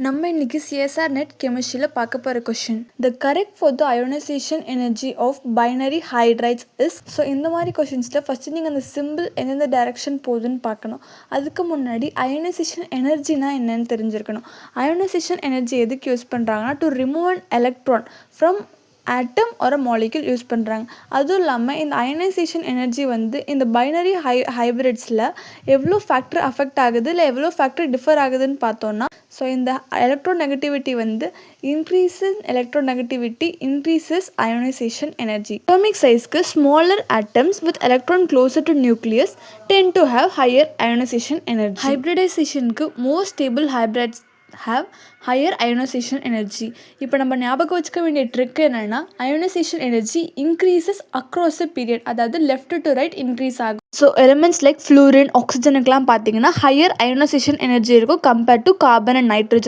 நம்ம இன்னைக்கு CSR net கெமிஸ்ட்ரியில் பார்க்க போகிற question the correct for the ionization energy of binary hydrides is. So இந்த மாதிரி கொஷின்ஸில் ஃபஸ்ட்டு நீங்கள் அந்த சிம்பிள் எந்தெந்த டைரக்ஷன் போகுதுன்னு பார்க்கணும். அதுக்கு முன்னாடி அயோனைசேஷன் எனர்ஜினா என்னன்னு தெரிஞ்சிருக்கணும். அயோனைசேஷன் எனர்ஜி எதுக்கு யூஸ் பண்ணுறாங்கன்னா to remove an electron from atom ஒரு மாலிக்யூல் யூஸ் பண்ணுறாங்க. அதுவும் இல்லாமல் இந்த அயனைசேஷன் எனர்ஜி வந்து இந்த பைனரி ஹைப்ரிட்ஸில் எவ்வளோ ஃபேக்டர் அஃபெக்ட் ஆகுது இல்லை எவ்வளோ ஃபேக்டர் டிஃபர் ஆகுதுன்னு பார்த்தோன்னா, ஸோ இந்த எலக்ட்ரோநெகட்டிவிட்டி வந்து increases electronegativity increases ionization energy. Atomic சைஸ்க்கு smaller atoms with electron closer to nucleus tend to have higher அயோனைசேஷன் energy. ஹைப்ரிடைசேஷனுக்கு more stable hybrids have higher ionization energy. இப்போ நம்ம ஞாபகம் வச்சுக்க வேண்டிய ட்ரிக் என்னன்னா, ionisation energy increases across a period, அதாவது left to right increase ஆகும். ஸோ எலிமெண்ட்ஸ் லைக் ஃப்ளூரின் ஆக்சிஜனுக்குலாம் பார்த்தீங்கன்னா ஹையர் அயோனைசேஷன் எனர்ஜி இருக்கும் compared to carbon and nitrogen.